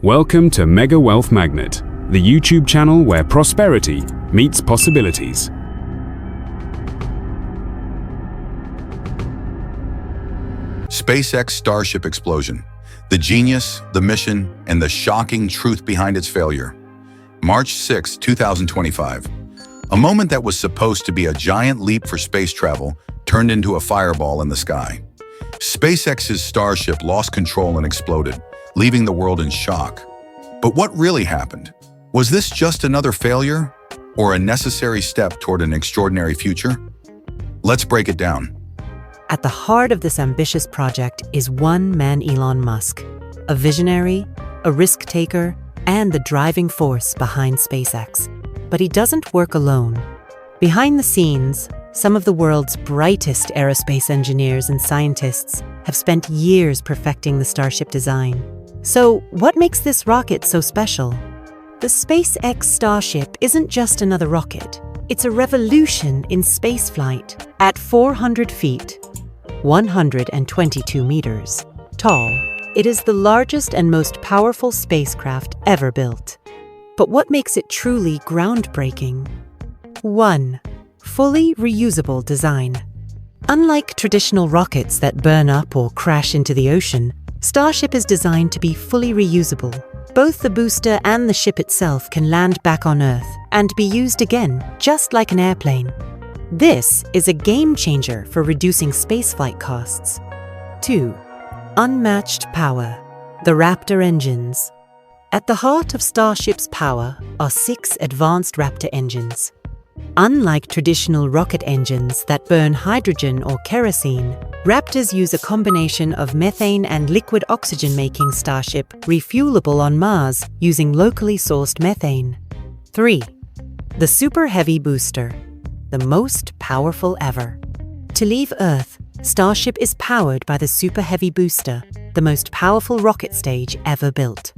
Welcome to Mega Wealth Magnet, the YouTube channel where prosperity meets possibilities. SpaceX Starship explosion. The genius, the mission, and the shocking truth behind its failure. March 6, 2025. A moment that was supposed to be a giant leap for space travel turned into a fireball in the sky. SpaceX's Starship lost control and exploded, leaving the world in shock. But what really happened? Was this just another failure or a necessary step toward an extraordinary future? Let's break it down. At the heart of this ambitious project is one man, Elon Musk, a visionary, a risk-taker, and the driving force behind SpaceX. But he doesn't work alone. Behind the scenes, some of the world's brightest aerospace engineers and scientists have spent years perfecting the Starship design. So, what makes this rocket so special? The SpaceX Starship isn't just another rocket. It's a revolution in spaceflight. At 400 feet, 122 meters tall, it is the largest and most powerful spacecraft ever built. But what makes it truly groundbreaking? 1. Fully reusable design. Unlike traditional rockets that burn up or crash into the ocean, Starship is designed to be fully reusable. Both the booster and the ship itself can land back on Earth and be used again, just like an airplane. This is a game changer for reducing spaceflight costs. 2. Unmatched power. The Raptor engines. At the heart of Starship's power are 6 advanced Raptor engines. Unlike traditional rocket engines that burn hydrogen or kerosene, Raptors use a combination of methane and liquid oxygen, making Starship refuelable on Mars using locally sourced methane. 3. The Super Heavy Booster, the most powerful ever. To leave Earth, Starship is powered by the Super Heavy Booster, the most powerful rocket stage ever built.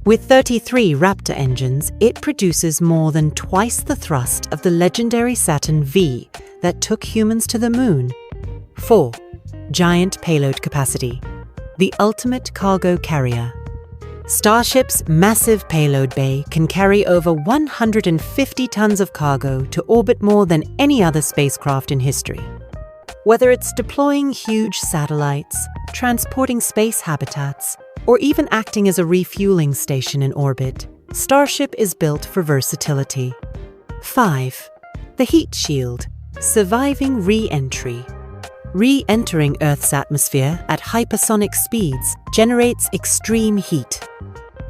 With 33 Raptor engines, it produces more than twice the thrust of the legendary Saturn V that took humans to the moon. 4. Giant payload capacity. The ultimate cargo carrier. Starship's massive payload bay can carry over 150 tons of cargo to orbit more than any other spacecraft in history. Whether it's deploying huge satellites, transporting space habitats, or even acting as a refueling station in orbit, Starship is built for versatility. 5. The heat shield. Surviving re-entry. Re-entering Earth's atmosphere at hypersonic speeds generates extreme heat.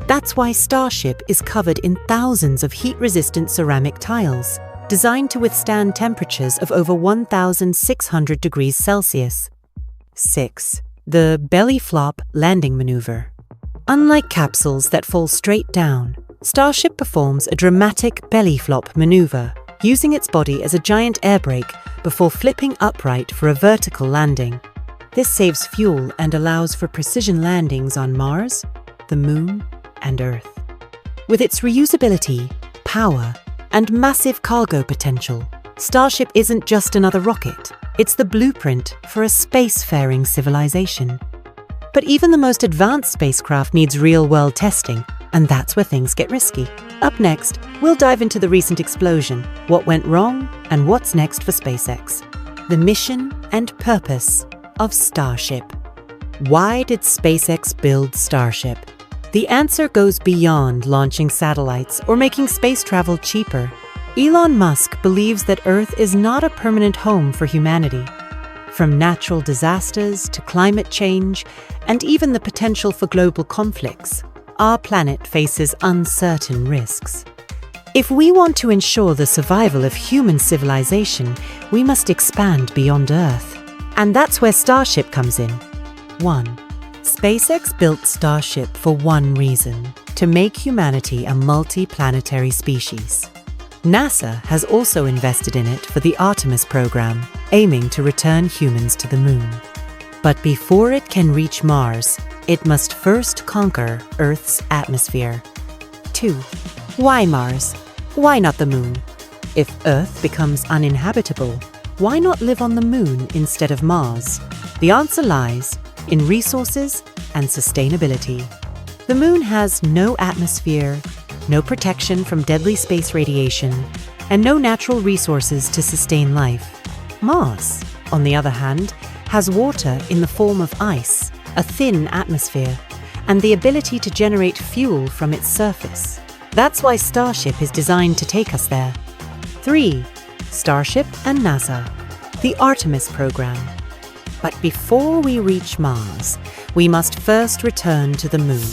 That's why Starship is covered in thousands of heat-resistant ceramic tiles, designed to withstand temperatures of over 1,600 degrees Celsius. 6. The belly flop landing maneuver. Unlike capsules that fall straight down, Starship performs a dramatic belly flop maneuver, using its body as a giant air brake before flipping upright for a vertical landing. This saves fuel and allows for precision landings on Mars, the Moon, and Earth. With its reusability, power, and massive cargo potential, Starship isn't just another rocket. It's the blueprint for a spacefaring civilization. But even the most advanced spacecraft needs real-world testing, and that's where things get risky. Up next, we'll dive into the recent explosion, what went wrong, and what's next for SpaceX. The mission and purpose of Starship. Why did SpaceX build Starship? The answer goes beyond launching satellites or making space travel cheaper. Elon Musk believes that Earth is not a permanent home for humanity. From natural disasters to climate change, and even the potential for global conflicts, our planet faces uncertain risks. If we want to ensure the survival of human civilization, we must expand beyond Earth. And that's where Starship comes in. 1. SpaceX built Starship for one reason: to make humanity a multi-planetary species. NASA has also invested in it for the Artemis program, aiming to return humans to the moon. But before it can reach Mars, it must first conquer Earth's atmosphere. 2. Why Mars? Why not the moon? If Earth becomes uninhabitable, why not live on the moon instead of Mars? The answer lies in resources and sustainability. The moon has no atmosphere, no protection from deadly space radiation, and no natural resources to sustain life. Mars, on the other hand, has water in the form of ice, a thin atmosphere, and the ability to generate fuel from its surface. That's why Starship is designed to take us there. 3. Starship and NASA, the Artemis program. But before we reach Mars, we must first return to the moon.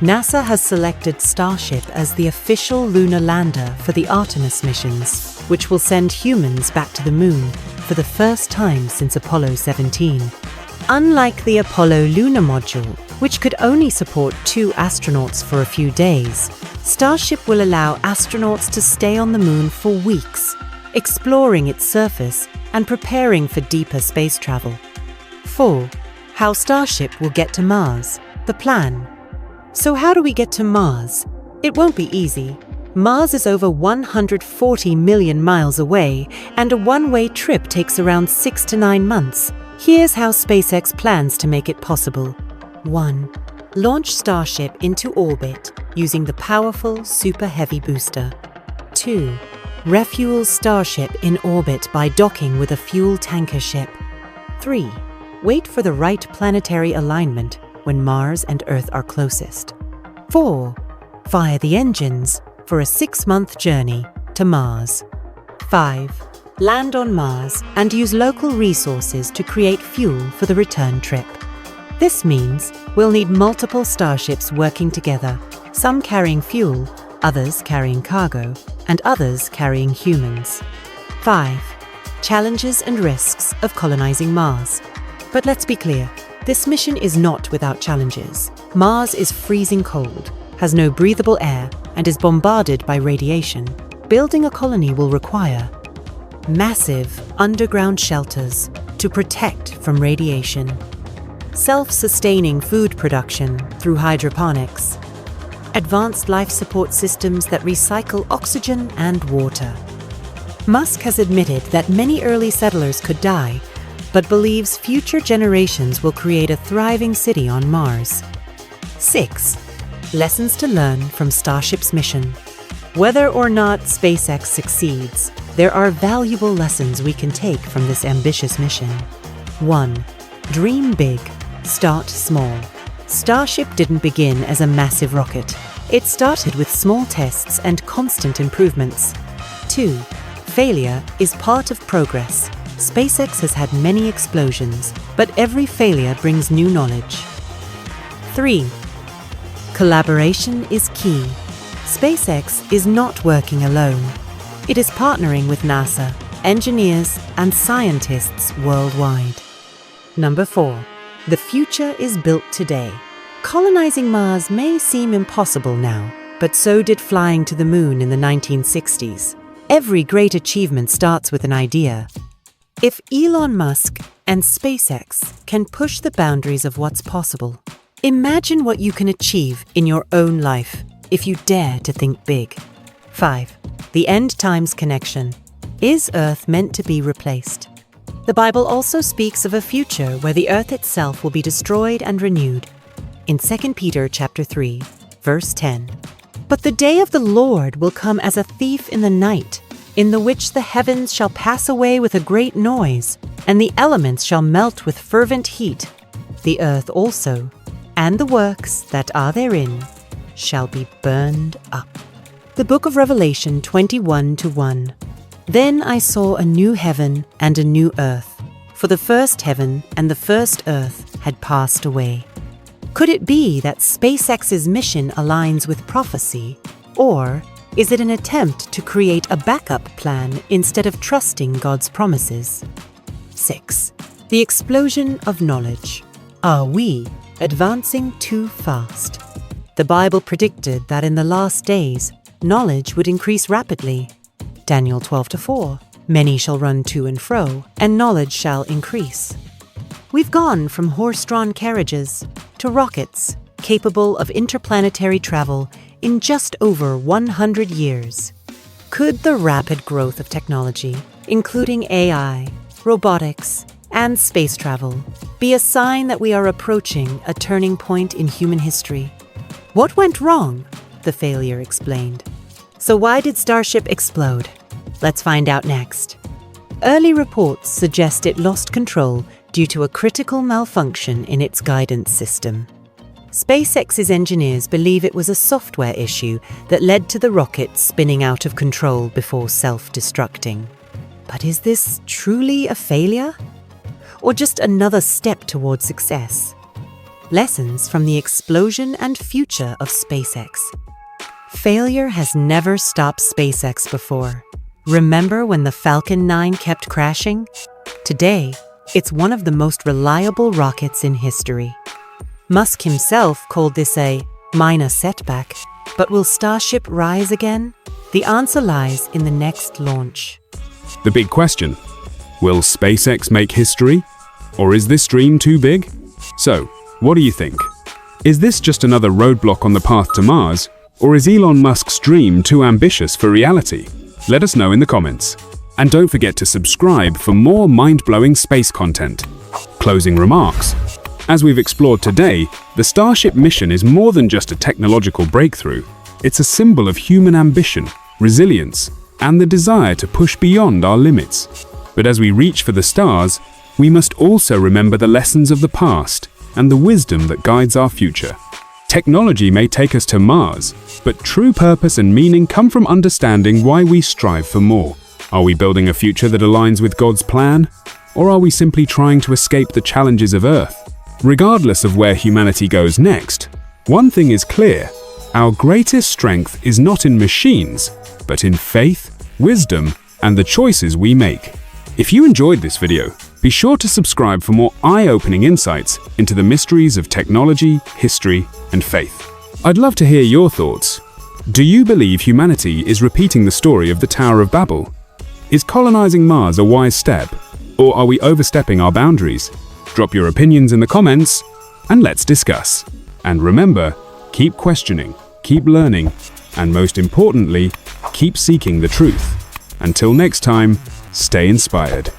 NASA has selected Starship as the official lunar lander for the Artemis missions, which will send humans back to the moon for the first time since Apollo 17. Unlike the Apollo lunar module, which could only support 2 astronauts for a few days, Starship will allow astronauts to stay on the moon for weeks, exploring its surface and preparing for deeper space travel. 4. How Starship will get to Mars, the plan. So how do we get to Mars? It won't be easy. Mars is over 140 million miles away, and a one-way trip takes around 6 to 9 months. Here's how SpaceX plans to make it possible. 1. Launch Starship into orbit using the powerful Super Heavy booster. 2. Refuel Starship in orbit by docking with a fuel tanker ship. 3. Wait for the right planetary alignment when Mars and Earth are closest. 4. Fire the engines for a 6-month journey to Mars. 5. Land on Mars and use local resources to create fuel for the return trip. This means we'll need multiple starships working together, some carrying fuel, others carrying cargo, and others carrying humans. 5. Challenges and risks of colonizing Mars. But let's be clear, this mission is not without challenges. Mars is freezing cold, has no breathable air, and is bombarded by radiation. Building a colony will require massive underground shelters to protect from radiation, self-sustaining food production through hydroponics, advanced life support systems that recycle oxygen and water. Musk has admitted that many early settlers could die, but believes future generations will create a thriving city on Mars. 6. Lessons to learn from Starship's mission. Whether or not SpaceX succeeds, there are valuable lessons we can take from this ambitious mission. 1. Dream big, start small. Starship didn't begin as a massive rocket. It started with small tests and constant improvements. 2. Failure is part of progress. SpaceX has had many explosions, but every failure brings new knowledge. 3. Collaboration is key. SpaceX is not working alone. It is partnering with NASA, engineers, and scientists worldwide. Number 4. The future is built today. Colonizing Mars may seem impossible now, but so did flying to the moon in the 1960s. Every great achievement starts with an idea. If Elon Musk and SpaceX can push the boundaries of what's possible, imagine what you can achieve in your own life if you dare to think big. 5. The end times connection. Is Earth meant to be replaced? The Bible also speaks of a future where the Earth itself will be destroyed and renewed. In 2 Peter chapter 3, verse 10. But the day of the Lord will come as a thief in the night, in the which the heavens shall pass away with a great noise, and the elements shall melt with fervent heat. The earth also, and the works that are therein, shall be burned up. The book of Revelation 21:1. Then I saw a new heaven and a new earth, for the first heaven and the first earth had passed away. Could it be that SpaceX's mission aligns with prophecy, or is it an attempt to create a backup plan instead of trusting God's promises? 6. The explosion of knowledge. Are we advancing too fast? The Bible predicted that in the last days, knowledge would increase rapidly. Daniel 12:4. Many shall run to and fro, and knowledge shall increase. We've gone from horse-drawn carriages to rockets capable of interplanetary travel in just over 100 years. Could the rapid growth of technology, including AI, robotics, and space travel, be a sign that we are approaching a turning point in human history? What went wrong? The failure explained. So why did Starship explode? Let's find out next. Early reports suggest it lost control due to a critical malfunction in its guidance system. SpaceX's engineers believe it was a software issue that led to the rocket spinning out of control before self-destructing. But is this truly a failure? Or just another step towards success? Lessons from the explosion and future of SpaceX. Failure has never stopped SpaceX before. Remember when the Falcon 9 kept crashing? Today, it's one of the most reliable rockets in history. Musk himself called this a minor setback, but will Starship rise again? The answer lies in the next launch. The big question: will SpaceX make history? Or is this dream too big? So, what do you think? Is this just another roadblock on the path to Mars? Or is Elon Musk's dream too ambitious for reality? Let us know in the comments. And don't forget to subscribe for more mind-blowing space content. Closing remarks. As we've explored today, the Starship mission is more than just a technological breakthrough. It's a symbol of human ambition, resilience, and the desire to push beyond our limits. But as we reach for the stars, we must also remember the lessons of the past and the wisdom that guides our future. Technology may take us to Mars, but true purpose and meaning come from understanding why we strive for more. Are we building a future that aligns with God's plan? Or are we simply trying to escape the challenges of Earth? Regardless of where humanity goes next, one thing is clear: our greatest strength is not in machines, but in faith, wisdom, and the choices we make. If you enjoyed this video, be sure to subscribe for more eye-opening insights into the mysteries of technology, history, and faith. I'd love to hear your thoughts. Do you believe humanity is repeating the story of the Tower of Babel? Is colonizing Mars a wise step, or are we overstepping our boundaries? Drop your opinions in the comments, and let's discuss. And remember, keep questioning, keep learning, and most importantly, keep seeking the truth. Until next time, stay inspired.